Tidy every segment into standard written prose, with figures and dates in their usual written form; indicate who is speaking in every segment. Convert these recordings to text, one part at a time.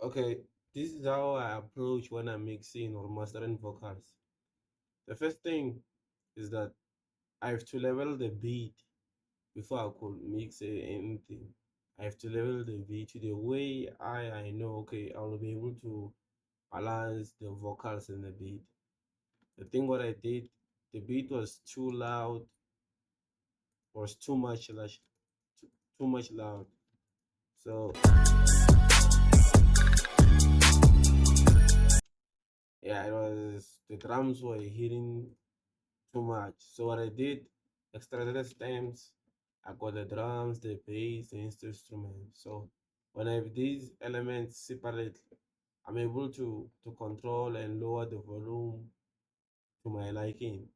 Speaker 1: Okay, this is how I approach when I'm mixing or mastering vocals. The first thing is that I have to level the beat before I could mix anything. I have to level the beat to the way I know, okay, I will be able to balance the vocals and the beat. The thing what I did, the beat was too loud, was too much like too much loud. So yeah, it was the drums were hitting too much. So what I did, extracted stems, I got the drums, the bass, the instruments. So when I have these elements separate, I'm able to control and lower the volume to my liking.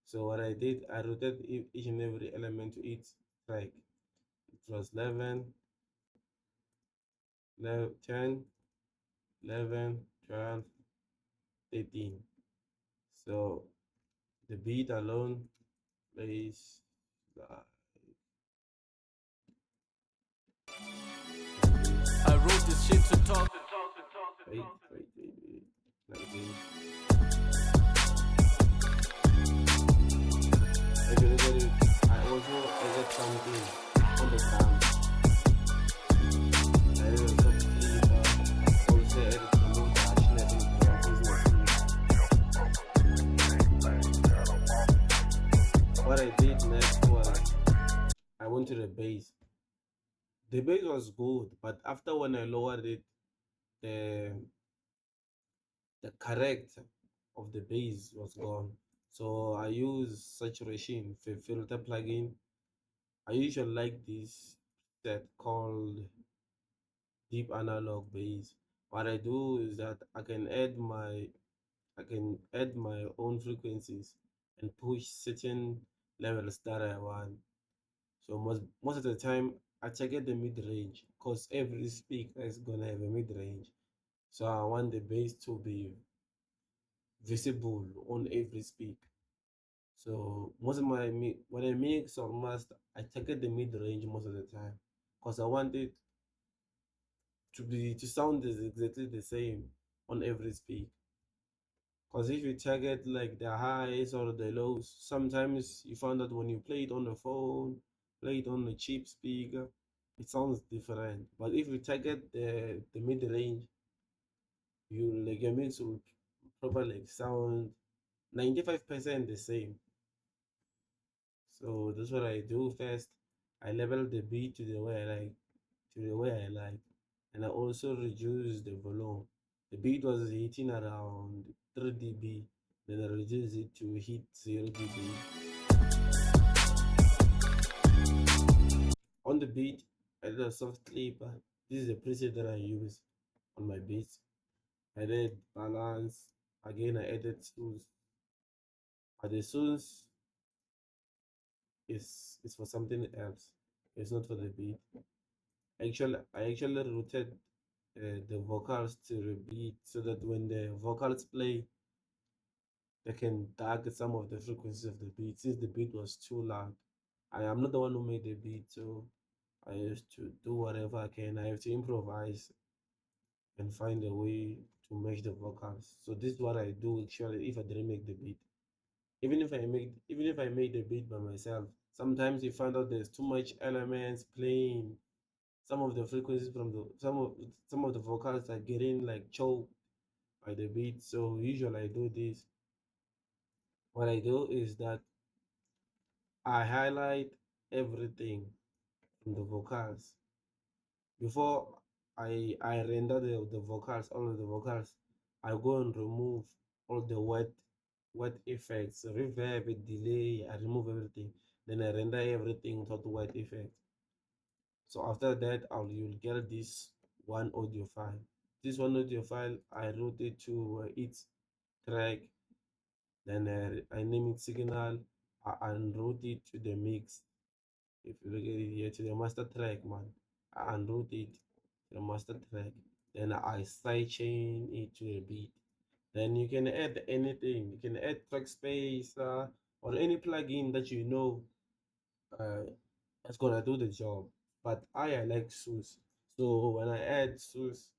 Speaker 1: So what I did, I routed each and every element to each track. It was 10, 11, 12, 13. So the beat alone plays like this.
Speaker 2: I wrote this shit to talk.
Speaker 1: Wait. Like this. If you look at it, I also added something on the drums. I added some sleep, also added some more passion, I think, what I did next was I went to the bass. The bass was good, but after when I lowered it, the the character of the bass was gone. So I use saturation filter plugin. I usually like this set called deep analog bass. What I do is that I can add my own frequencies and push certain levels that I want. So most of the time I target the mid range because every speaker is gonna have a mid range. So I want the bass to be visible on every speak. So most of when I mix or master, I target the mid range most of the time because I want it to sound is exactly the same on every speak. Because if you target like the highs or the lows, sometimes you find that when you play it on the phone, play it on the cheap speaker, it sounds different. But if you target the mid range, you like your mix will probably sound 95% the same. So that's what I do first. I level the beat to the way I like, and I also reduce the volume. The beat was hitting around 3 dB, then I reduce it to hit 0 dB. On the beat, I did a soft clip. This is the preset that I use on my beats. I did balance. Again, I added tools. But the tools is for something else. It's not for the beat. I actually routed the vocals to the beat so that when the vocals play, they can target some of the frequencies of the beat since the beat was too loud. I am not the one who made the beat, so I used to do whatever I can. I have to improvise and find a way to match the vocals. So this is what I do actually if I didn't make the beat. Even if I made the beat by myself, sometimes you find out there's too much elements playing. Some of the frequencies from some of the vocals are getting like choked by the beat. So usually I do this. What I do is that I highlight everything from the vocals before I render the vocals, all of the vocals. I go and remove all the wet effects, reverb, delay. I remove everything. Then I render everything without wet effects. So after that, you'll get this one audio file. This one audio file, I wrote it to its track. Then I name it signal. I unroute it to the mix. If you look at it here, to the master track, man. I unroute it to the master track. Then I sidechain it to a beat. Then you can add anything. You can add track space or any plugin that you know uh, that's gonna do the job. But I like SUS. So when I add SUS,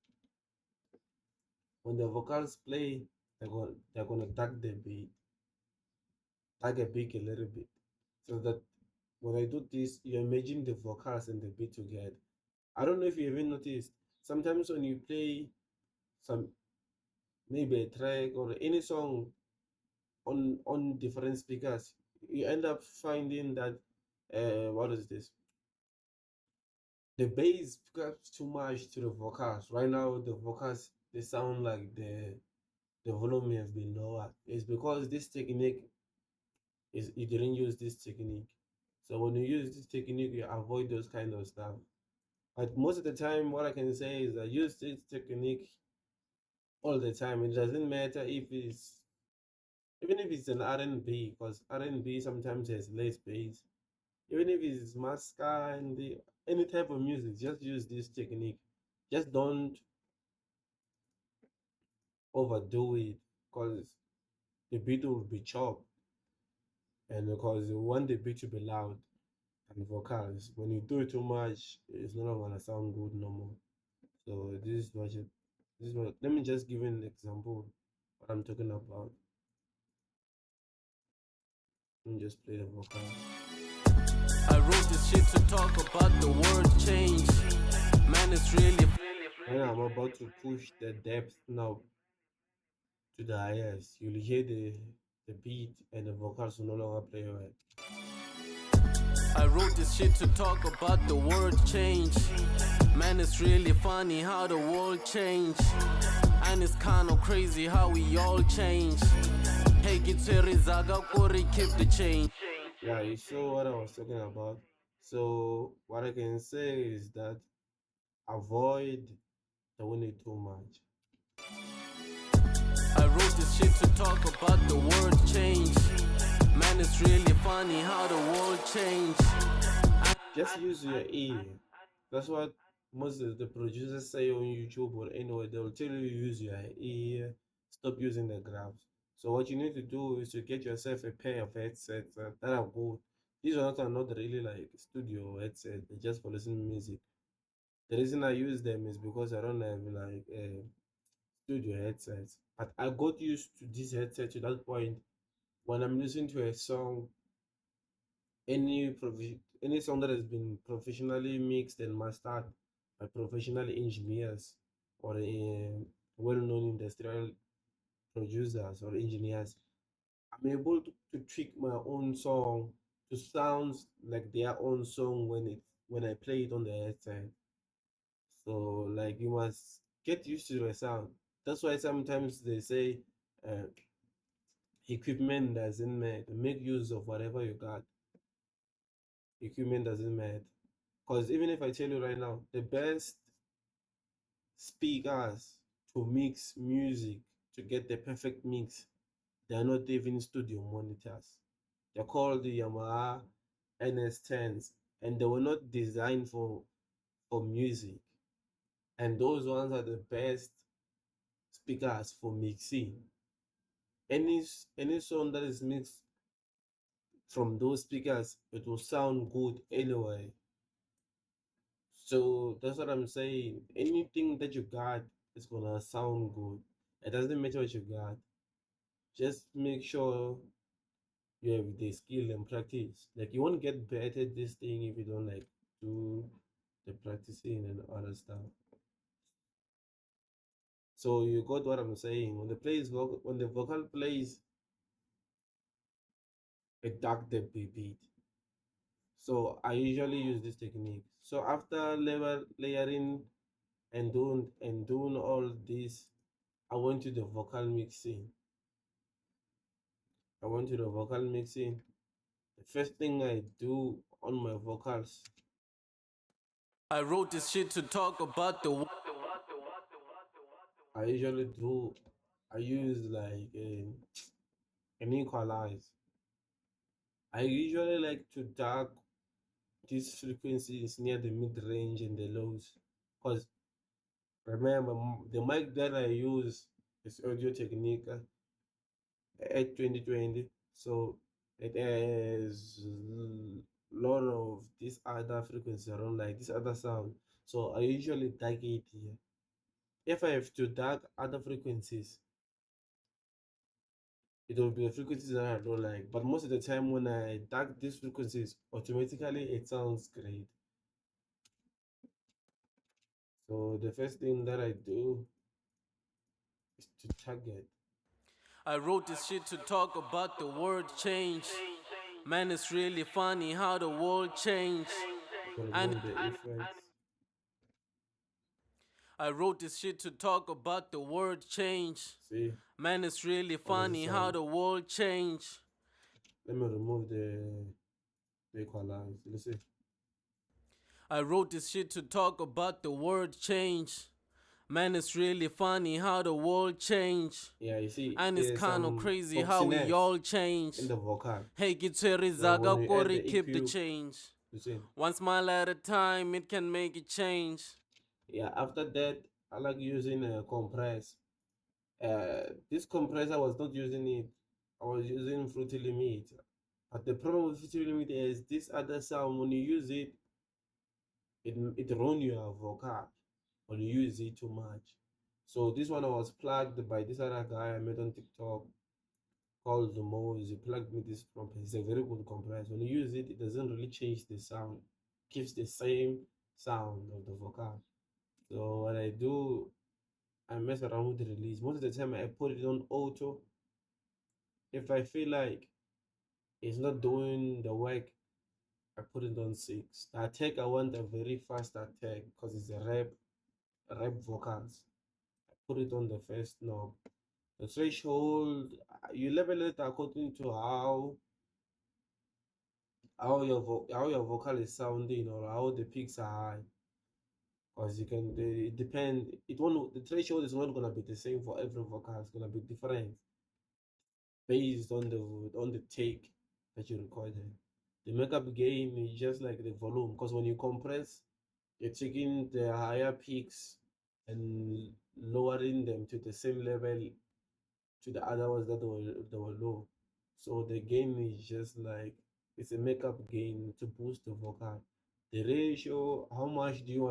Speaker 1: when the vocals play, they're gonna tag the beat, tag a beat a little bit, so that when I do this, you imagine the vocals and the beat together. I don't know if you even noticed. Sometimes when you play some maybe a track or any song on different speakers, you end up finding that what is this? The bass gets too much to the vocals. Right now, the vocals they sound like the volume has been lower. It's because this technique is you didn't use this technique. So when you use this technique, you avoid those kind of stuff. But most of the time, what I can say is I use this technique all the time. It doesn't matter if it's even if it's an R&B, because R&B sometimes has less bass. Even if it's masca and any type of music, just use this technique. Just don't overdo it, because the beat will be chopped, and because you want the beat to be loud and vocals. When you do it too much, it's not gonna sound good no more. So this is what. Let me just give you an example what I'm talking about. Let me just play the vocal.
Speaker 2: I wrote this shit to talk about the world change. Man, it's really.
Speaker 1: When I'm about to push the depth now to the highest, you'll hear the beat and the vocals will no longer play well.
Speaker 2: I wrote this shit to talk about the world change. Man, it's really funny how the world changed. And it's kind of crazy how we all change. Hey, get Zaga Kori, keep the change.
Speaker 1: Yeah, you saw what I was talking about. So what I can say is that avoid doing it too much.
Speaker 2: I wrote this shit to talk about the world change. Man, it's really funny how the world changed.
Speaker 1: Just use your ear. That's what most of the producers say on YouTube or anywhere. They'll tell you use your ear, stop using the graphs. So what you need to do is to get yourself a pair of headsets that are good. These ones are not really like studio headsets, they're just for listening to music. The reason I use them is because I don't have like studio headsets. But I got used to this headset to that point when I'm listening to a song, any song that has been professionally mixed and mastered by professional engineers or well-known industrial producers or engineers, I'm able to tweak my own song to sound like their own song when I play it on the headset. So like you must get used to the sound. That's why sometimes they say uh, equipment doesn't matter. Make use of whatever you got. Equipment doesn't matter. Because even if I tell you right now, the best speakers to mix music, to get the perfect mix, they are not even studio monitors. They're called the Yamaha NS10s, and they were not designed for music. And those ones are the best speakers for mixing. Any song that is mixed from those speakers, it will sound good anyway. So that's what I'm saying. Anything that you got is gonna sound good. It doesn't matter what you got. Just make sure you have the skill and practice. Like you won't get better at this thing if you don't like do the practicing and other stuff. So you got what I'm saying. When the vocal plays, it dark the beat. So I usually use this technique. So after layering and doing all this, I went to the vocal mixing. I went to the vocal mixing. The first thing I do on my vocals,
Speaker 2: I wrote this shit to talk about the.
Speaker 1: I usually do. I use like an equalize. I usually like to dark these frequencies near the mid range and the lows, because remember the mic that I use is Audio Technica at 2020, so it has lot of this other frequency around, like this other sound. So I usually target it here. if I have to dark other frequencies, it will be the frequencies that I don't like. But most of the time, when I dark these frequencies, automatically it sounds great. So the first thing that I do is to target.
Speaker 2: I wrote this shit to talk about the world change. Man, it's really funny how the world changed.
Speaker 1: You can
Speaker 2: And
Speaker 1: remove the effects.
Speaker 2: I wrote this shit to talk about the world change.
Speaker 1: See,
Speaker 2: Man, it's really
Speaker 1: how does it
Speaker 2: funny how
Speaker 1: sound?
Speaker 2: the world changed.
Speaker 1: Let me remove the equalize. Let's see.
Speaker 2: I wrote this shit to talk about the world change. Man, it's really funny how the world changed.
Speaker 1: Yeah, you see,
Speaker 2: And it's
Speaker 1: there's
Speaker 2: kind of
Speaker 1: some
Speaker 2: crazy how we
Speaker 1: boxiness
Speaker 2: all change.
Speaker 1: in the vocal.
Speaker 2: Hey, Gitsuri
Speaker 1: So when
Speaker 2: Zaga
Speaker 1: you add
Speaker 2: Kori,
Speaker 1: the
Speaker 2: keep the
Speaker 1: EQ,
Speaker 2: change.
Speaker 1: you see.
Speaker 2: One smile at a time, it can make it change.
Speaker 1: Yeah, after that, I like using a compress. This compressor was not using it. I was using Fruity Limit. But the problem with Fruity Limit is this other sound. When you use it, it ruins your vocal when you use it too much. So this one was plugged by this other guy I met on TikTok called the Moz. He plugged me this compressor. It's a very good compressor. When you use it, it doesn't really change the sound. It keeps the same sound of the vocal. So what I do, I mess around with the release. Most of the time, I put it on auto. If I feel like it's not doing the work, I put it on 6. The attack, I want a very fast attack because it's a rap vocals. I put it on the first knob. The threshold, you level it according to how your vocal is sounding or how the peaks are high. Because you can, it depend. It won't. The threshold is not gonna be the same for every vocal. It's gonna be different based on the take that you recorded. The makeup gain is just like the volume. Because when you compress, you're taking the higher peaks and lowering them to the same level to the other ones that were low. So the gain is just like it's a makeup gain to boost the vocal. The ratio, how much do you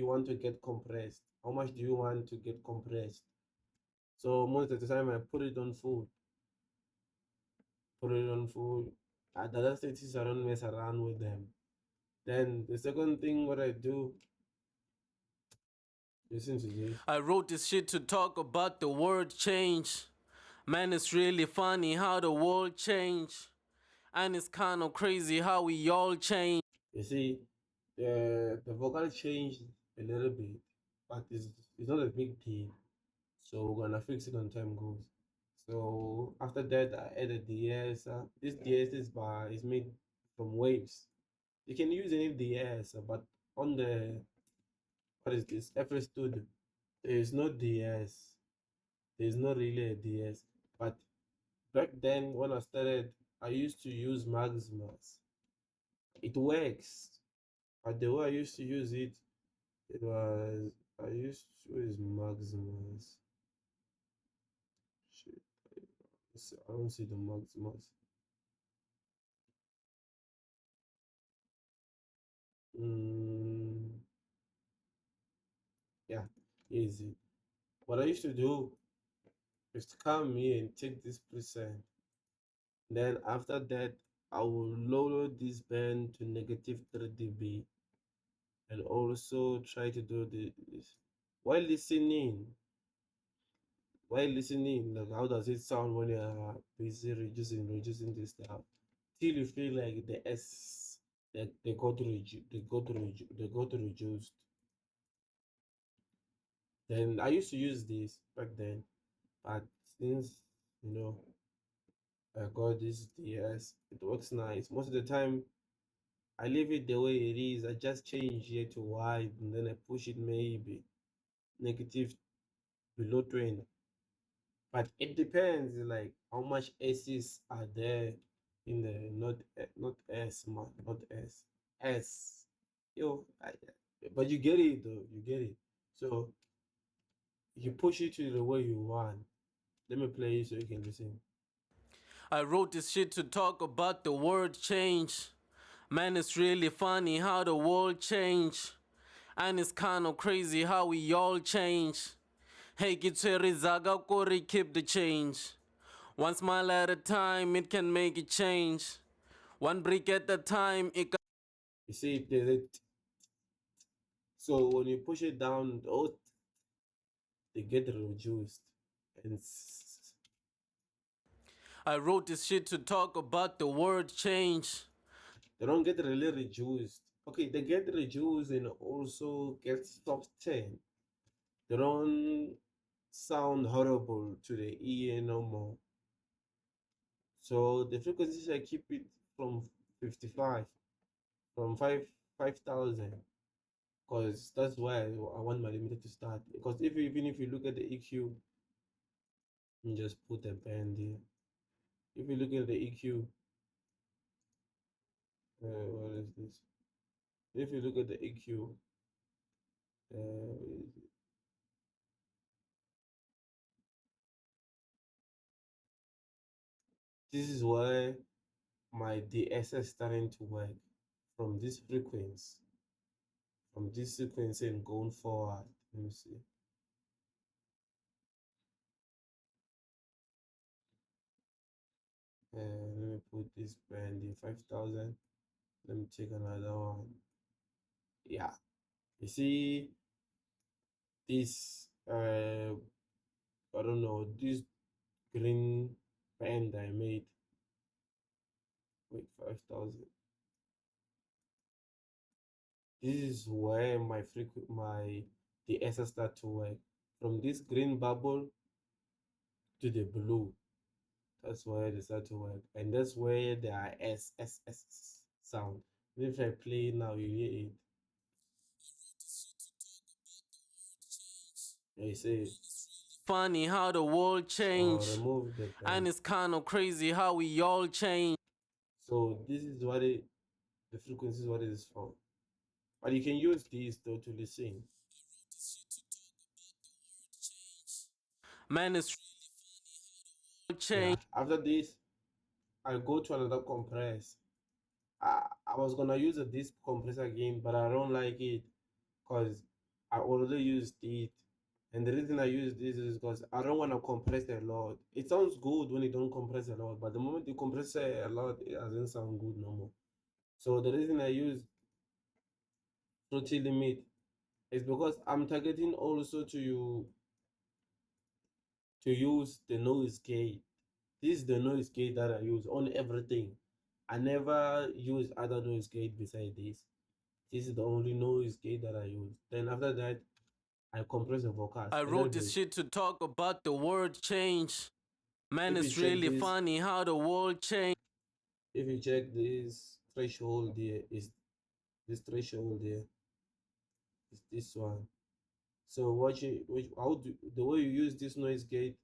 Speaker 1: want to get compressed? How much do you want to get compressed? So most of the time I put it on full. Put it on full. The other states I don't mess around with them. Then the second thing what I do, listen to this.
Speaker 2: I wrote this shit to talk about the world change. Man, it's really funny how the world changed. And it's kind of crazy how we all change.
Speaker 1: You see, the vocal changed a little bit, but it's not a big deal. So we're gonna fix it on time goes. So after that, I added DS. This DS is made from waves. You can use any DS, but on the what is this FL Studio, there is no DS. There is not really a DS. But back then when I started, I used to use Maximus. It works, but the way I used to use it, it was I used to use Maximus. Shit, I don't see the Maximus. Mm, yeah, easy. What I used to do is to come here and take this preset. Then after that, I will lower this band to negative 3 dB and also try to do this while listening. While listening, like how does it sound when you're busy reducing this stuff till you feel like the S they got reduced. Then I used to use this back then, but since you know I got this DS, it works nice. Most of the time I leave it the way it is. I just change here to wide and then I push it maybe negative below 20. But it depends like how much S's are there in the not S man, not S. S. Yo, but you get it though, you get it. So you push it to the way you want. Let me play it so you can listen.
Speaker 2: I wrote this shit to talk about the world change. Man, it's really funny how the world changed. And it's kind of crazy how we all change. Hey, Kiteri Zaga Kori, keep the change. One smile at a time, it can make a change. One brick at a time, it can.
Speaker 1: You see, there's a so when you push it down, oh, they get reduced, and
Speaker 2: I wrote this shit to talk about the word change.
Speaker 1: they don't get really reduced. Okay, they get reduced and also get softened. They don't sound horrible to the ear no more. So the frequencies I keep it from 55, from 5,000, because that's why I want my limiter to start. Because even if you look at the EQ, you just put a band here. If you look at the EQ, what is this? If you look at the EQ, this is where my DSS starting to work from this frequency, and going forward. Let me see. Let me put this band in 5,000. Let me take another one. Yeah, you see this I don't know, this green band I made. Wait, 5,000. This is where my DSS start to work. From this green bubble to the blue. That's where they start to work. And that's where there are SSS sound. If I play now, you hear it. I say
Speaker 2: Funny how the world changed.
Speaker 1: remove the band.
Speaker 2: And it's kind of crazy how we all change.
Speaker 1: So this is what the frequency is what it is for. But you can use these though to listen.
Speaker 2: Man, it's change.
Speaker 1: Yeah. After this, I'll go to another compress. I was gonna use a disc compressor again, but I don't like it because I already used it. And the reason I use this is because I don't want to compress a lot. It sounds good when you don't compress a lot, but the moment you compress a lot, it doesn't sound good no more. So the reason I use Fruity Limit is because I'm targeting also to use the noise gate. This is the noise gate that I use on everything. I never use other noise gate beside this. This is the only noise gate that I use. Then after that, I compress the vocals.
Speaker 2: I wrote this shit to talk about the word change. Man,
Speaker 1: If
Speaker 2: it's
Speaker 1: you check
Speaker 2: really
Speaker 1: this-
Speaker 2: funny how the world changed.
Speaker 1: If you check this threshold here, is this threshold here, is this one. So the way you use this noise gate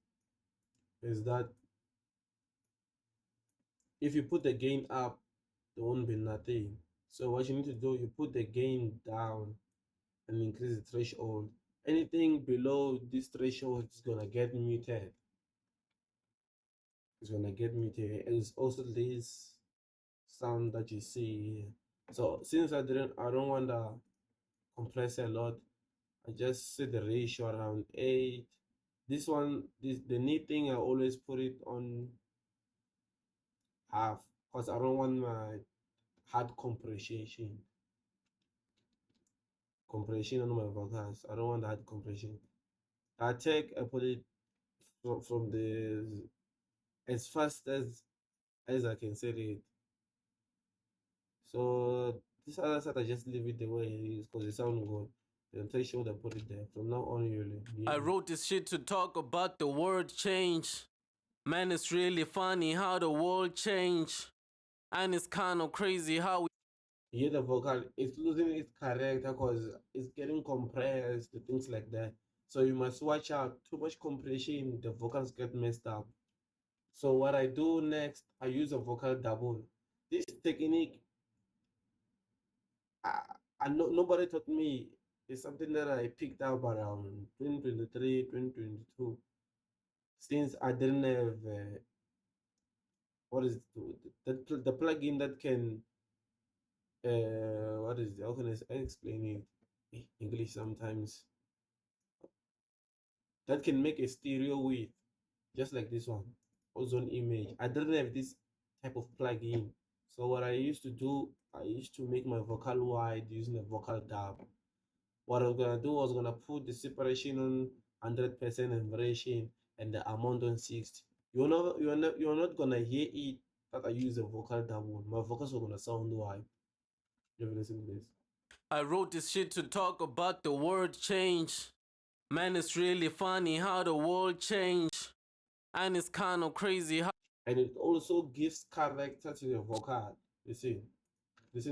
Speaker 1: is that if you put the gain up, there won't be nothing. So what you need to do, you put the gain down and increase the threshold. Anything below this threshold is gonna get muted. It's gonna get muted. It's also this sound that you see here. So since I don't want to compress a lot, I just set the ratio around 8. This one, the neat thing, I always put it on half because I don't want my hard compression on my vocals. I don't want that compression. I put it from the as fast as I can set it. So this other side I just leave it the way it is because it sounds good. Then tell you what I put it there. From now on, you'll
Speaker 2: I wrote this shit to talk about the word change. Man, it's really funny how the world changed. And it's kind of crazy how we.
Speaker 1: hear the vocal, it's losing its character because it's getting compressed, things like that. So you must watch out. Too much compression, the vocals get messed up. So what I do next, I use a vocal double. This technique, nobody taught me. It's something that I picked up around 2023, 2022. Since I didn't have what is the plugin that can what is it? How can I explain it? English sometimes, that can make a stereo width just like this one, ozone image. I didn't have this type of plugin, so what I used to do, I used to make my vocal wide using the vocal dub. What I was gonna do was gonna put the separation on 100% and variation and the amount on 60. You're not gonna hear it that I use a vocal dub one. My vocals are gonna sound wide. You ever listen to this?
Speaker 2: I wrote this shit to talk about the world change. Man, it's really funny how the world changed. And it's kind of crazy how.
Speaker 1: And it also gives character to the vocal. Listen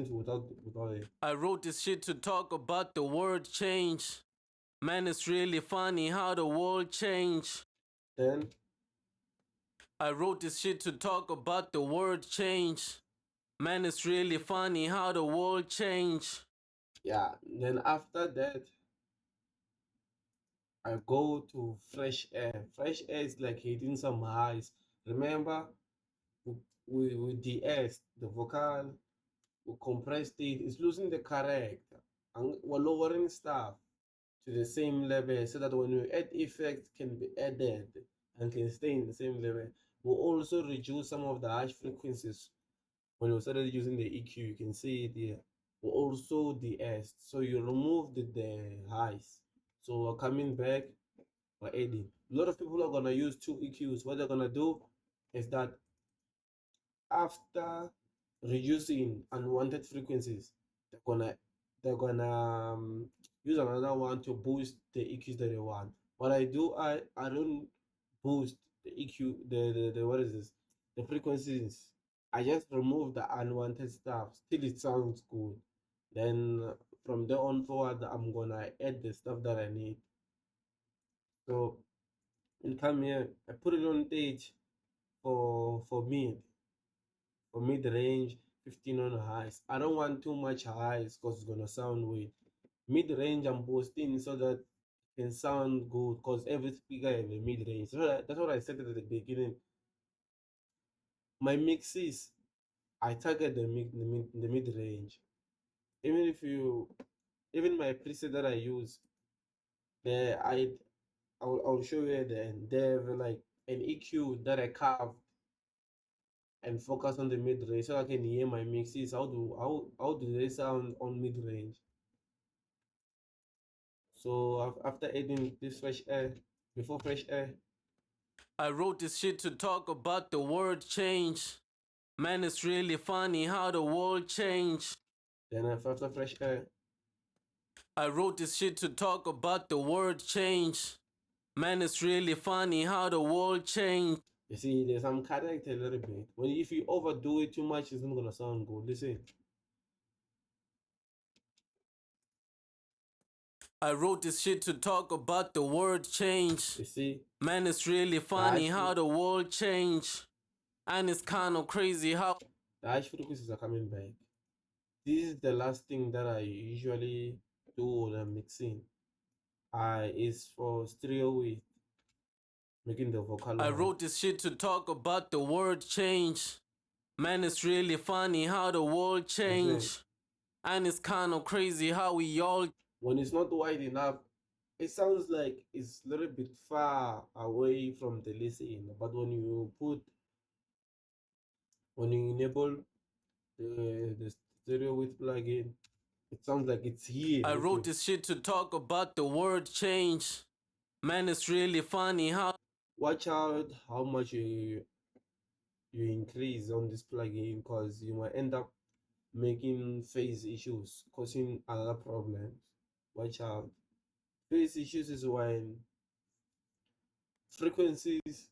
Speaker 1: to without it.
Speaker 2: I wrote this shit to talk about the world change. Man, it's really funny how the world changed.
Speaker 1: Then
Speaker 2: I wrote this shit to talk about the world change. Man, it's really funny how the world changed.
Speaker 1: yeah, then after that I go to fresh air. Fresh air is like hitting some highs. Remember, with the S, the vocal, we compressed it. It's losing the character, and we're lowering stuff to the same level so that when you add effects can be added and can stay in the same level. We'll also reduce some of the harsh frequencies. When you started using the EQ, you can see it here. We'll also de-S. So you remove the highs. So we're coming back, we're adding. A lot of people are gonna use two EQs. What they're gonna do is that after reducing unwanted frequencies, they're gonna use another one to boost the EQs that they want. What I do, I don't boost the EQ, the what is this, the frequencies. I just remove the unwanted stuff till it sounds good. Then from there on forward, I'm gonna add the stuff that I need. So and come here, I put it on stage for mid range, 15 on highs. I don't want too much highs because it's gonna sound weird. Mid range I'm boosting so that it can sound good because every speaker has a mid range. So that's what I said at the beginning. My mixes, I target the mid range. Even my preset that I use, there I'll show you at the end. They have like an EQ that I carved and focus on the mid range so I can hear my mixes. How do they sound on mid range? So after adding this fresh air, before fresh air,
Speaker 2: I wrote this shit to talk about the world change. Man, it's really funny how the world changed.
Speaker 1: then after fresh air,
Speaker 2: I wrote this shit to talk about the world change. Man, it's really funny how the world changed.
Speaker 1: you see there's some character a little bit. If you overdo it too much, it's not gonna sound good. Listen.
Speaker 2: I wrote this shit to talk about the world change.
Speaker 1: You see,
Speaker 2: Man, it's really funny how the world changed. And it's kind of crazy how
Speaker 1: the harsh frequencies are coming back. This is the last thing that I usually do when I'm mixing. Is for stereo width, making the vocal.
Speaker 2: I wrote this shit to talk about the world change. Man, it's really funny how the world changed. And it's kind of crazy how we all.
Speaker 1: When it's not wide enough, it sounds like it's a little bit far away from the listening. But when you enable the stereo width plugin, it sounds like it's here.
Speaker 2: I wrote this shit to talk about the world change. Man, it's really funny how.
Speaker 1: Watch out how much you increase on this plugin because you might end up making phase issues, causing other problems. Watch out. Phase issues is when frequencies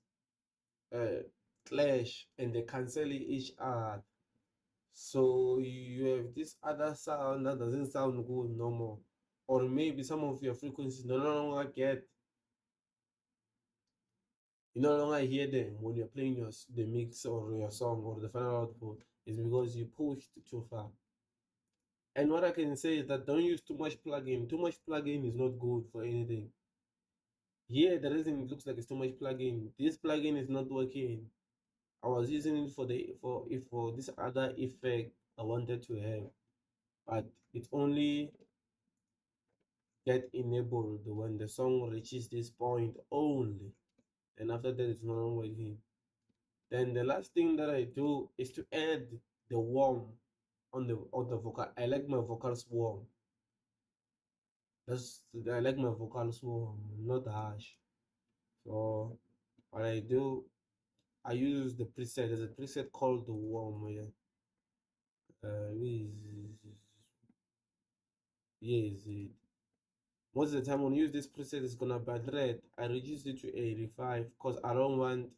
Speaker 1: clash and they cancel each other. So you have this other sound that doesn't sound good no more. Or maybe some of your frequencies no longer you no longer hear them when you're playing the mix or your song or the final output. Is because you pushed too far. And what I can say is that don't use too much plugin. Too much plugin is not good for anything. Here, the reason it looks like it's too much plugin. This plugin is not working. I was using it for this other effect I wanted to have, but it's only get enabled when the song reaches this point only, and after that it's no longer working. Then the last thing that I do is to add the warm on the vocal. I like my vocals warm. I like my vocals warm, not harsh. So what I do, I use the preset. There's a preset called the warm. Yeah. Yes. Most of the time when you use this preset, it's gonna be red. I reduce it to 85 because I don't want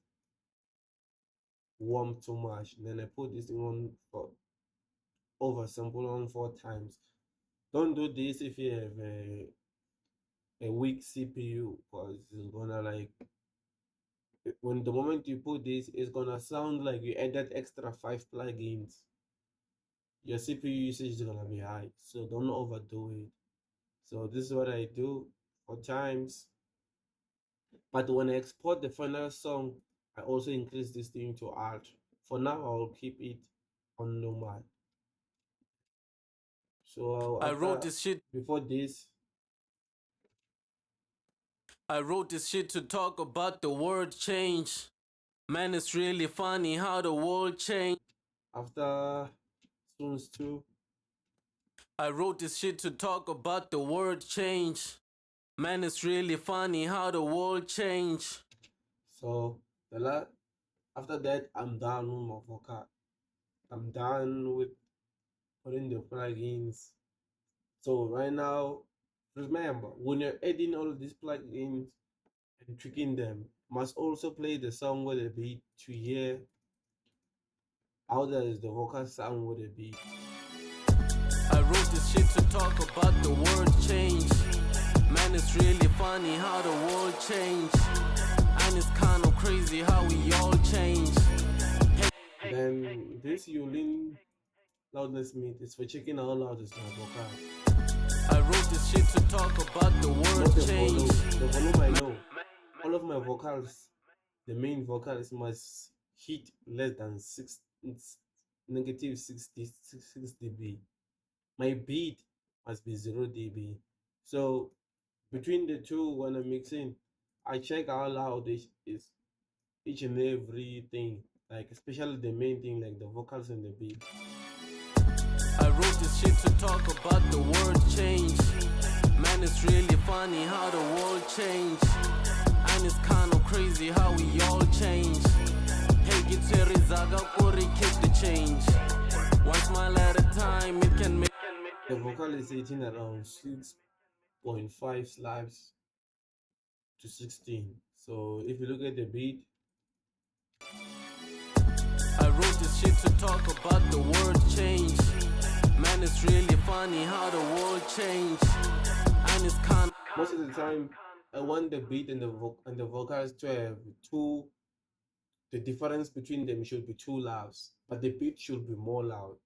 Speaker 1: warm too much. Then I put this thing on for oversample on 4 times. Don't do this if you have a weak CPU, because it's gonna like when the moment you put this, it's gonna sound like you added extra 5 plugins. Your CPU usage is gonna be high, so don't overdo it. So this is what I do for times. But when I export the final song, I also increase this thing to alt. For now, I'll keep it on normal. So
Speaker 2: I wrote this shit.
Speaker 1: Before this,
Speaker 2: I wrote this shit to talk about the world change. Man, it's really funny how the world changed.
Speaker 1: After Stones 2,
Speaker 2: I wrote this shit to talk about the world change. Man, it's really funny how the world changed.
Speaker 1: So after that, I'm done with my vocal. I'm done with putting the plugins. So right now, remember, when you're adding all of these plugins and tricking them, must also play the song with a beat to hear how does the vocal sound with a beat.
Speaker 2: I wrote this shit to talk about the world change. Man, it's really funny how the world changed. And it's kind of crazy how we all change.
Speaker 1: Then this Yulin loudness meet is for checking how loud is my vocal.
Speaker 2: I wrote this shit to talk about the world change.
Speaker 1: The volume I know. All of my vocals, the main vocals must hit less than negative 6 dB. My beat must be 0 dB. So between the two, when I'm mixing, I check how loud it is, each and everything, like especially the main thing, like the vocals and the beat.
Speaker 2: I wrote this shit to talk about the world change. Man, it's really funny how the world changed. And it's kind of crazy how we all change. Hey, get Zaga Kori, kick the change. One smile at a time, it can make.
Speaker 1: The vocal is hitting around 6.5 slaps to 16. So if you look at the beat,
Speaker 2: I wrote this shit to talk about the world change. Man, it's really funny how the world changed. And it's kind of.
Speaker 1: Most of the time, I want the beat and the vocals to have two. The difference between them should be 2 laughs, but the beat should be more loud.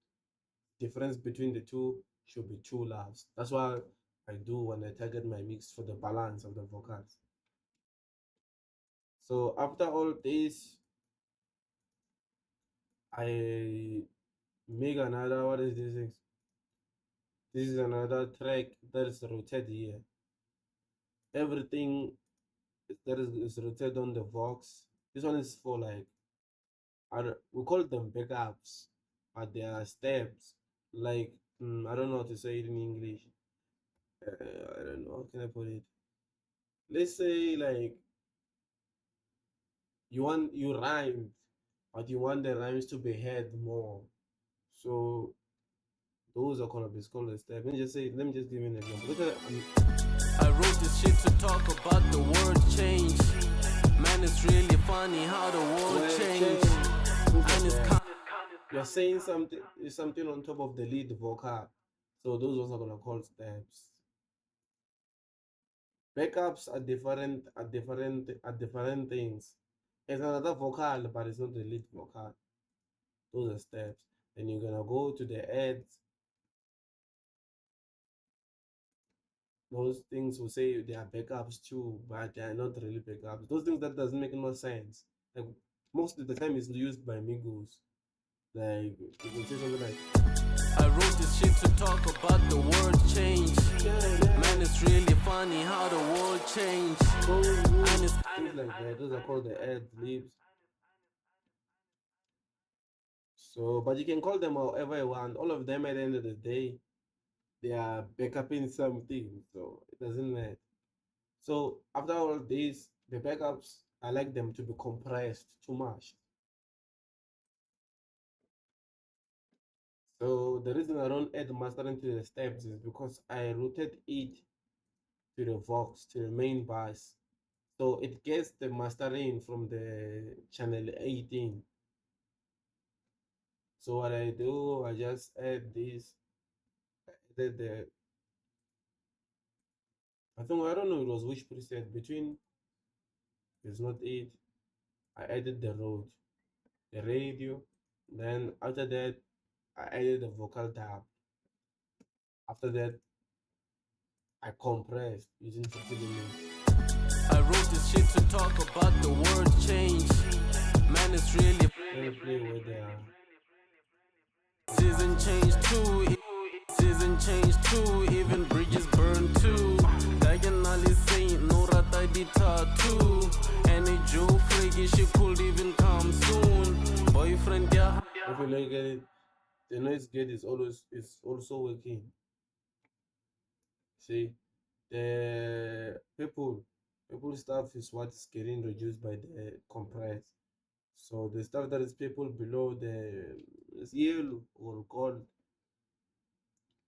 Speaker 1: Difference between the two should be 2 laughs. That's what I do when I target my mix for the balance of the vocals. So after all this, I make another, what is this? This is another track that is rotated here. Everything that is rotated on the Vox. This one is for like, we call them backups, but they are steps. Like, I don't know how to say it in English. I don't know, how can I put it? Let's say like, you rhymed, but you want the rhymes to be heard more. So those are called a step. Let me just give you an example.
Speaker 2: I wrote this shit to talk about the world change. Man, it's really funny how the world changed. And it's
Speaker 1: you're saying something on top of the lead vocal. So those ones are gonna call steps. Backups are different things. It's another vocal, but it's not the lead vocal. Those are steps. Then you're gonna go to the ads. Those things will say they are backups too, but they are not really backups. Those things that doesn't make no sense. Like most of the time it's used by Migos. Like you can say something like,
Speaker 2: I wrote this shit to talk about the world change. Man, it's it's really funny how the world changed.
Speaker 1: So we
Speaker 2: And
Speaker 1: use
Speaker 2: it's
Speaker 1: things like that. Those are called the ad libs. So, but you can call them however you want. All of them at the end of the day, they are backuping something. So it doesn't matter. So after all this, the backups, I like them to be compressed too much. So the reason I don't add mastering to the steps is because I routed it to the Vox, to the main bus. So it gets the mastering from the channel 18. So what I do, I just add this, added the, I think, I don't know, it was which preset between, it's not it. I added the road, the radio. Then after that, I added the vocal tab. After that, I compressed using 50 limit.
Speaker 2: I wrote this shit to talk about the world change. Man, it's really
Speaker 1: Let me play with the
Speaker 2: season change too. Season change too. Even bridges burn too. Diagonally saint, no rata di tattoo. Any Joe Freaky, she could even come soon. Boyfriend, yeah.
Speaker 1: if you look at it, the noise gate is also working. See, the people stuff is what's getting reduced by the compress. So the stuff that is people below the is yellow or gold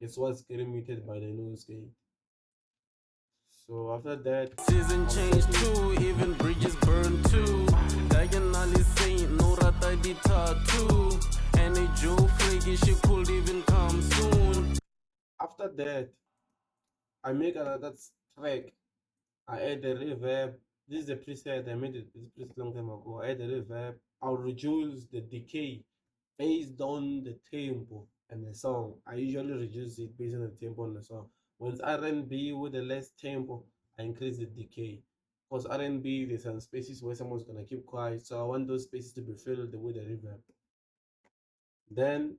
Speaker 1: is what's getting muted by the noise gate. So after that,
Speaker 2: Season change too. Even bridges burn too. Diagonally saint, no rata di tattoo. Any Joe Freaky, she could even come soon.
Speaker 1: after that, I make another track. I add the reverb. This is the preset. I made this preset long time ago. I add the reverb. I'll reduce the decay based on the tempo and the song. I usually reduce it based on the tempo and the song. When it's R&B with the less tempo, I increase the decay. Because R&B, there's some spaces where someone's gonna keep quiet, so I want those spaces to be filled with the reverb. Then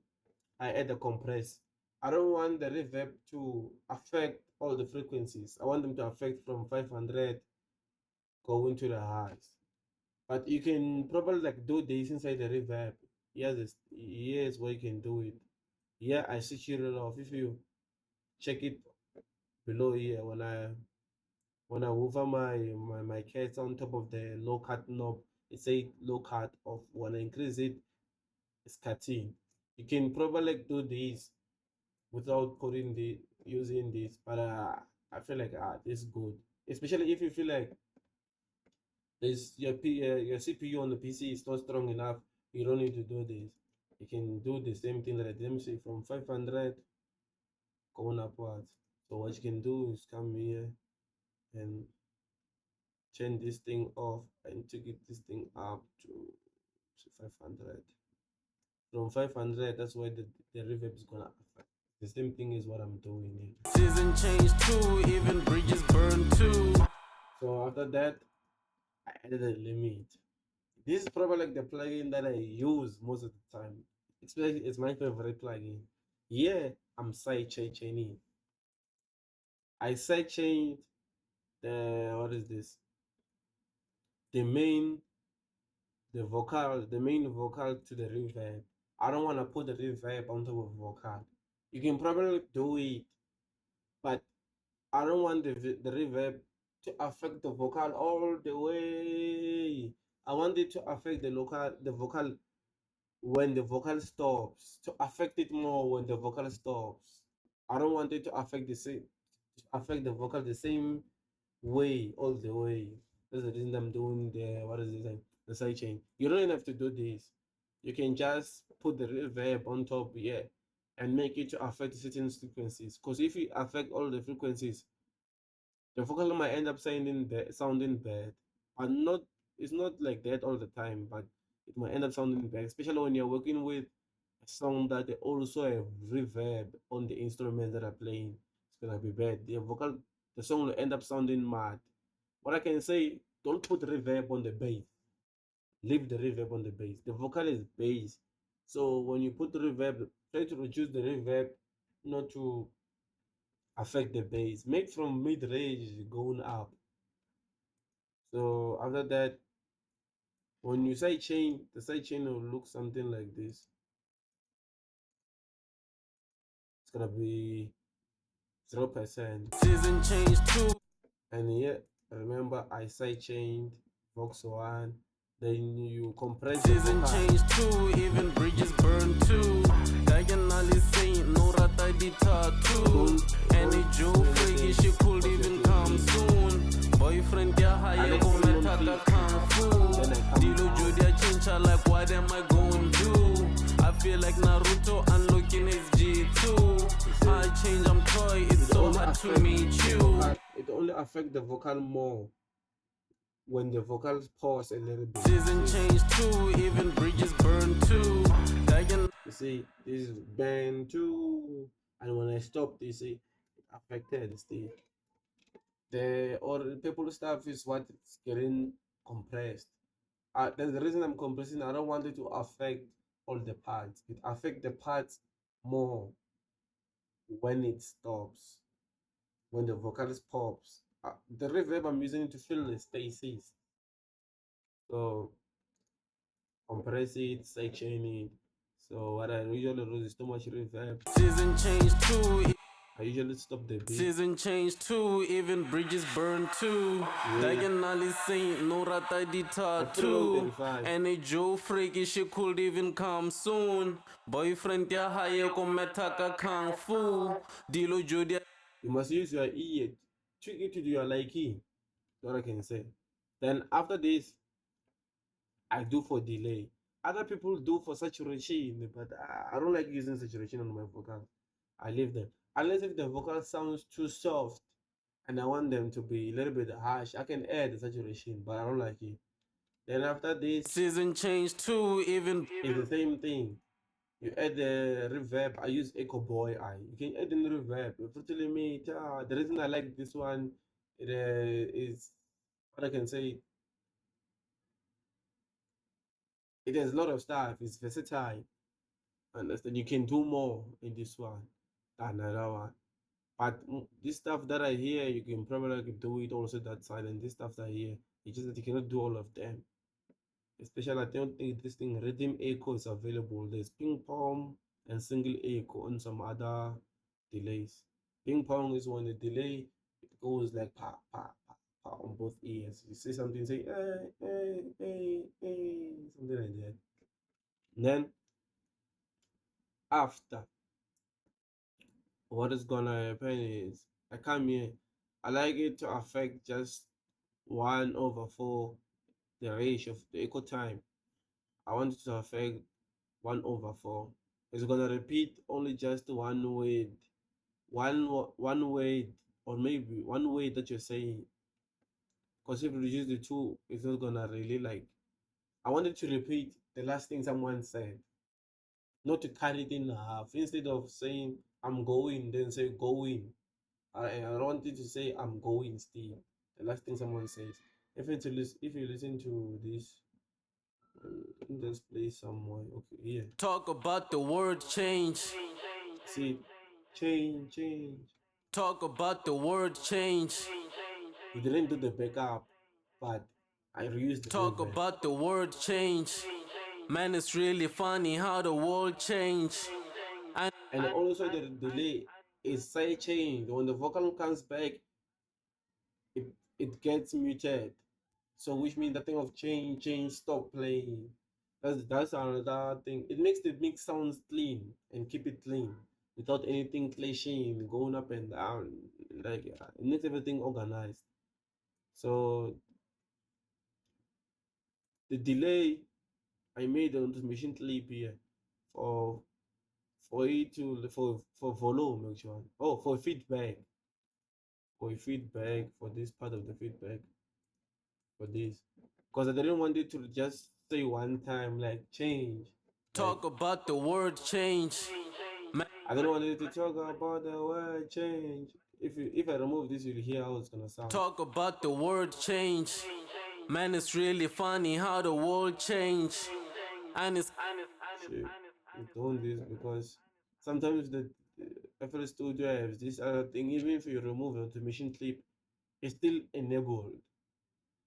Speaker 1: I add the compress. I don't want the reverb to affect all the frequencies. I want them to affect from 500 going to the highs. But you can probably like do this inside the reverb. Here's where you can do it. Here I switch it off. If you check it below here, when I hover my cats on top of the low cut knob, it says low cut off. When I increase it, it's cutting. You can probably like do this without putting the using this, but I feel like this is good, especially if you feel like there's your CPU on the PC is not strong enough. You don't need to do this. You can do the same thing that I did. Let me say from 500 going upwards. So what you can do is come here and turn this thing off and to get this thing up to 500. From 500, that's why the reverb is gonna affect. The same thing is what I'm doing here.
Speaker 2: Season change too. Even bridges burn too.
Speaker 1: So after that, I added a limit. This is probably like the plugin that I use most of the time. It's my favorite plugin. Yeah, I'm sidechaining. I sidechained what is this? The main the main vocal to the reverb. I don't want to put the reverb on top of vocal. You can probably do it, but I don't want the reverb to affect the vocal all the way. I want it to affect the vocal when the vocal stops, to affect it more when the vocal stops. I don't want it to affect the vocal the same way all the way. That's the reason I'm doing the side chain. You don't even have to do this. You can just put the reverb on top here and make it to affect certain frequencies. Because if you affect all the frequencies, the vocal might end up sounding bad. And not it's not like that all the time, but it might end up sounding bad, especially when you're working with a song that they also have reverb on the instruments that are playing. It's gonna be bad. The song will end up sounding mad. What I can say, don't put reverb on the bass. Leave the reverb on the bass. The vocal is bass. So when you put the reverb, try to reduce the reverb not to affect the bass. Make from mid range going up. So after that, when you side chain, the side chain will look something like this. It's gonna be 0%.
Speaker 2: Season change 2.
Speaker 1: And here, remember I side chained Vox 1. Then you compress the
Speaker 2: Season
Speaker 1: vocal.
Speaker 2: change 2. Even bridges burn 2. Diagonally saying no rata di tattoo. Any Joe freaky she could even come soon. Boyfriend ya higher go metaka kung fu. Dilo Judia change her like what am I going to do? I feel like Naruto unlocking his G2. I change I'm toy, it's so hard to meet you.
Speaker 1: It only affects the vocal more when the vocals pause a little bit.
Speaker 2: Season change 2, even bridges burn 2.
Speaker 1: You see, this is burn 2, and when I stop, they say it affected the or people stuff is what it's getting compressed. That's the reason I'm compressing. I don't want it to affect all the parts. It affects the parts more when it stops, when the vocals pops. The reverb I'm using to fill the spaces. So compress it, section it. So what I usually do is too much reverb.
Speaker 2: Season change 2.
Speaker 1: I usually stop the beat.
Speaker 2: Season change 2, even bridges burn 2. Diagonally saying no rata di tattoo. Any Joe freaky she could even come soon. Boyfriend ya higher go metaka kung fu. Dilo Judia.
Speaker 1: You must use your ear, trick it to your liking. What I can say. Then after this, I do for delay. Other people do for saturation, but I don't like using saturation on my vocals. I leave them. Unless if the vocal sounds too soft and I want them to be a little bit harsh, I can add the saturation, but I don't like it. Then after this,
Speaker 2: Season change 2, even
Speaker 1: it's the same thing. You add the reverb. I use Echo Boy Eye. You can add in reverb. If you're telling me, the reason I like this one is what I can say. It has a lot of stuff. It's versatile. Understand? You can do more in this one than another one. But this stuff that I hear, you can probably do it also that side. And this stuff that I hear, it's just that you cannot do all of them. Especially, I don't think this thing rhythm echo is available. There's ping pong and single echo on some other delays. Ping pong is when the delay it goes like pa pa pa pa on both ears. You say something, say something like that. And then after, what is gonna happen is I come here. I like it to affect just 1/4 the ratio of the echo time. I want it to affect 1/4. It's gonna repeat only just one word, one word, or maybe one word that you're saying. Because if you reduce the two, it's not gonna really like. I wanted to repeat the last thing someone said, not to cut it in half. Instead of saying I'm going, then say going. I wanted to say I'm going still. The last thing someone says. If you listen to this, let's play somewhere. Okay, here.
Speaker 2: talk about the word change.
Speaker 1: See, change.
Speaker 2: Talk about the word change.
Speaker 1: We didn't do the backup, but I reused the
Speaker 2: Talk
Speaker 1: reverb.
Speaker 2: about the word change. Man, it's really funny how the world changed.
Speaker 1: And also the delay is side chain. When the vocal comes back, it gets muted. So which means the thing of change, stop playing. That's another thing. It makes the mix sounds clean and keep it clean without anything clashing, going up and down. Like it makes everything organized. So the delay I made on this machine clip here for it to for volume actually. Oh, for feedback. For feedback for this part of the feedback for this. Because I didn't want it to just say one time like change.
Speaker 2: Talk about the word change.
Speaker 1: I don't want it to talk about the word change. If I remove this, you'll hear how it's gonna sound.
Speaker 2: Talk about the word change. Man, it's really funny how the world changed. And it's
Speaker 1: Shit, I'm doing this because sometimes FL Studio has this other thing. Even if you remove the automation clip, it's still enabled.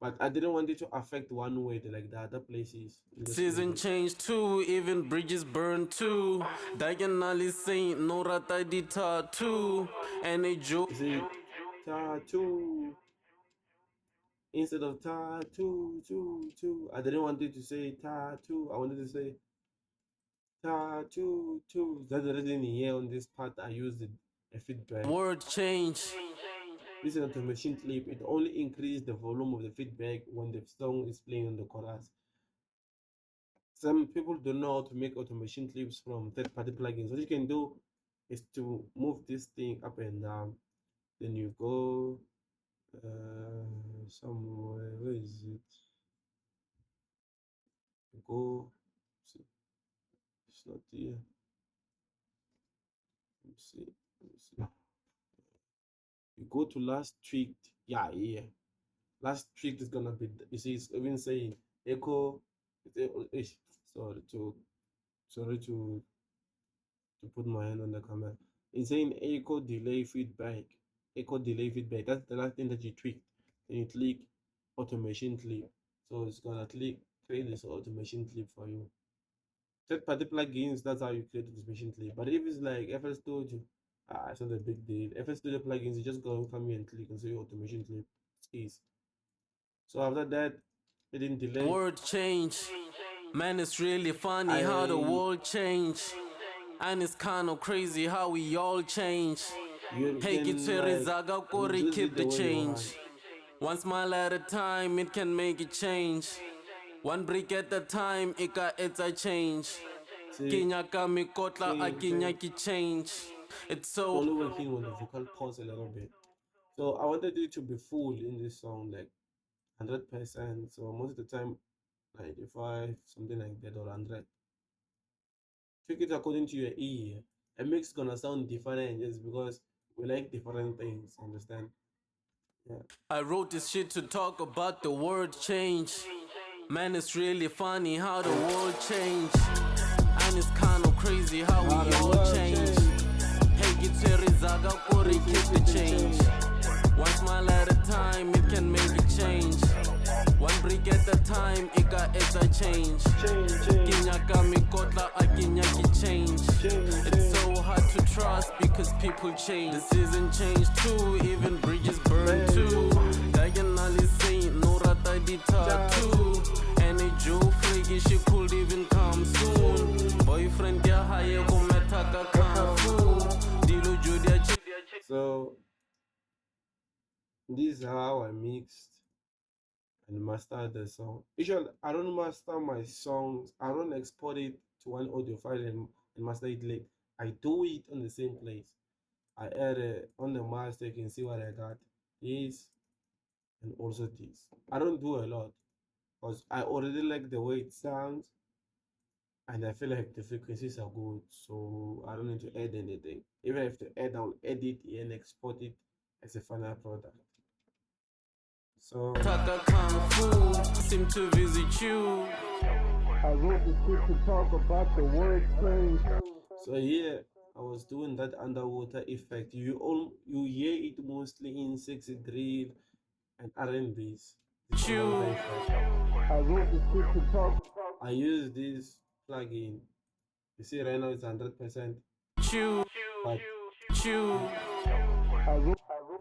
Speaker 1: But I didn't want it to affect one way like the other places in this
Speaker 2: Season
Speaker 1: playback.
Speaker 2: change too, even bridges burn too. Diagonally Saint, no rata di tattoo. And a joke.
Speaker 1: You see, tattoo instead of tattoo, two. I didn't want it to say tattoo. I wanted to say tattoo, two. That's the reason here on this part I used a feedback.
Speaker 2: Word change.
Speaker 1: This is an automation clip. It only increases the volume of the feedback when the song is playing on the chorus. Some people don't know how to make automation clips from third-party plugins. What you can do is to move this thing up and down. Then you go somewhere. Where is it? You go. See, it's not here. Let me see. Let me see. You go to last tweaked. Yeah, yeah. Last tweaked is gonna be. You see, it's even saying echo. Sorry to put my hand on the camera. It's saying echo delay feedback. Echo delay feedback. That's the last thing that you tweak. Then you click automation clip. So it's gonna create this automation clip for you. Third-party plugins, that's how you create automation clip. But if it's like FL Studio, it's not a big deal. FL Studio plugins, you just go and come here and click and say automation clip. It's easy. So after that, it didn't delay.
Speaker 2: Word change. Man, it's really funny how the world changed. And it's kind of crazy how we all change. Hey, Zaga Kori, keep the change. One smile at a time, it can make it change. One brick at a time, it's a change. Kinyaka mikotla, akinyaki change. It's so
Speaker 1: only working on the vocal pause a little bit. So I wanted it to be full in this song, like 100%. So most of the time, 95, something like that, or 100. Take it according to your ear. A mix gonna sound different just because we like different things. Understand? Yeah.
Speaker 2: I wrote this shit to talk about the word change. Man, it's really funny how the world changed. And it's kind of crazy how we all change. Hey, Giteri Zaga Kori, keep the change. One smile at a time, it can make it change. One brick at a time, it's a change. Kinyaka mikotla, akinyaki change. It's so hard to trust because people change. The season changed too, even bridges burn too. Diagonally Saint, no rata di tattoo. And a Joe freaky, she could even come soon. Boyfriend, yeah, higher, go metaka kung fu. Dilo Judia.
Speaker 1: So this is how I mixed and mastered the song. Usually, I don't master my songs. I don't export it to one audio file and master it late. I do it on the same place. I add it on the master. You can see what I got. This and also this. I don't do a lot because I already like the way it sounds, and I feel like the frequencies are good, so I don't need to add anything. If I have to add, I'll edit and export it as a final product. So
Speaker 2: Taka Kung Fu seem to visit you.
Speaker 1: I wrote the script to talk about the word change. So here I was doing that underwater effect. You hear it mostly in sexy drill and R&Bs. I wrote the script to talk. I use this plugin. You see right now it's 100%. But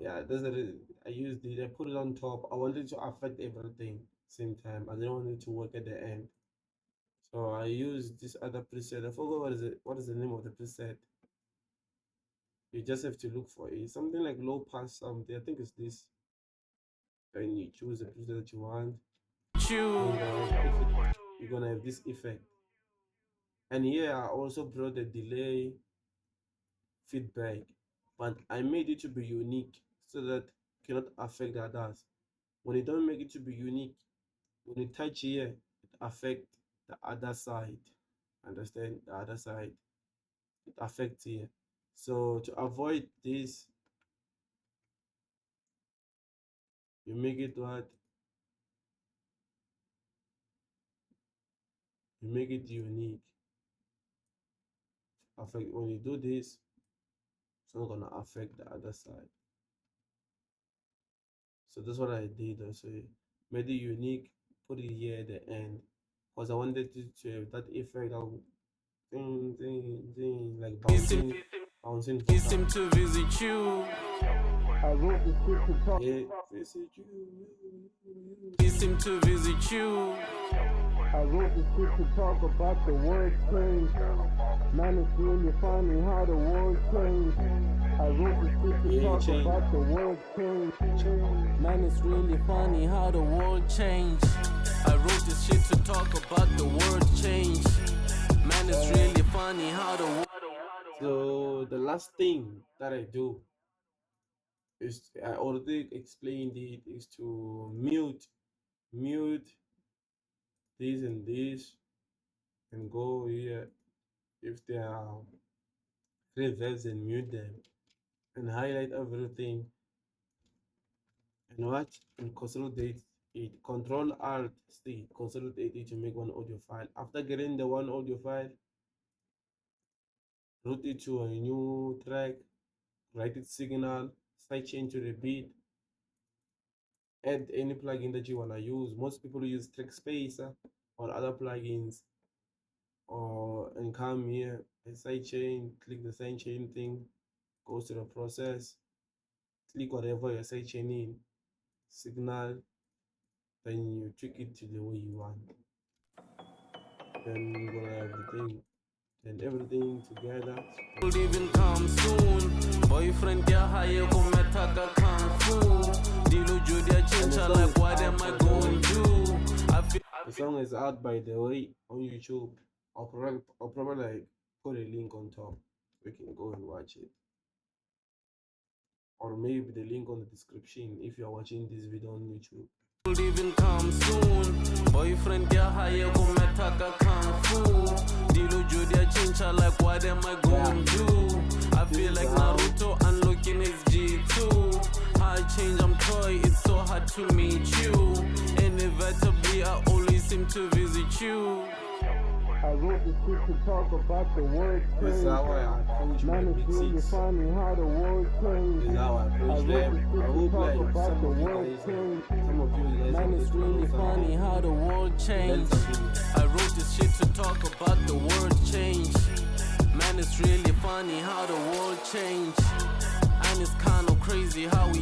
Speaker 1: yeah, that's the reason. I used it. I put it on top. I wanted to affect everything same time. I didn't want it to work at the end. So I used this other preset. I forgot what is the name of the preset. You just have to look for it. Something like low pass something. I think it's this. And you choose the preset that you want. You're gonna have this effect. And here I also brought the delay feedback, but I made it to be unique so that it cannot affect the others. When you don't make it to be unique, when you touch here, it affects the other side. Understand? The other side. It affects here. So to avoid this, you make it what? You make it unique. Affect when you do this, not gonna affect the other side. So that's what I did. So made it unique, put it here at the end, because I wanted to have that effect of ding, like bouncing
Speaker 2: He
Speaker 1: vocal.
Speaker 2: seemed to visit you.
Speaker 3: I wrote this shit to talk.
Speaker 1: Yeah, visit you.
Speaker 2: He seemed to visit you.
Speaker 3: I wrote this shit to talk about the world change. Man, it's really funny how the world changed. I wrote this shit to
Speaker 1: Yeah,
Speaker 3: talk
Speaker 1: change.
Speaker 3: about the world change.
Speaker 2: Man, it's really funny how the world changed. I wrote this shit to talk about the world change. Man, it's really funny how the world.
Speaker 1: So the last thing that I do is, I already explained it, is to mute this and this, and go here if there are reverbs, and mute them, and highlight everything, and what, and consolidate it. Control Alt C, consolidate it to make one audio file. After getting the one audio file, route it to a new track, write it signal, sidechain to the beat, add any plugin that you want to use. Most people use Trackspacer or other plugins, and come here and sidechain, click the sidechain thing, goes to the process, click whatever you're sidechaining, signal, then you tweak it to the way you want. Then you're gonna have the thing, then everything together.
Speaker 2: Could even come soon. Boyfriend, get higher, go metaka kung fu. Dilo Judia chincha, like what am I going to do? I feel
Speaker 1: The song is out, by the way, on YouTube. I'll probably like put a link on top. We can go and watch it, or maybe the link on the description if you're watching this video on YouTube.
Speaker 2: could even come soon. Boyfriend, get higher, go metaka kung fu. Dilo Judia chincha, like what am I going to do? I feel like Naruto unlocking his G2. High change, I'm Troy, it's so hard to meet you. Inevitably, I always seem to visit you.
Speaker 3: I wrote this shit to talk about the world
Speaker 1: This is
Speaker 3: change.
Speaker 1: how I approach my
Speaker 3: Man, it's really
Speaker 1: mixes.
Speaker 3: funny how the world
Speaker 1: This
Speaker 3: changed.
Speaker 1: is how I
Speaker 3: I
Speaker 1: approach
Speaker 3: wrote
Speaker 1: them.
Speaker 3: this
Speaker 1: I
Speaker 3: shit to
Speaker 1: hope
Speaker 3: talk
Speaker 1: like
Speaker 3: about
Speaker 1: some
Speaker 3: the
Speaker 1: of you
Speaker 3: world
Speaker 1: guys,
Speaker 3: change.
Speaker 2: Man, it's really funny how the world changed. I wrote this shit to talk about the world change. Man, it's really funny how the world changed. And it's kind of crazy how we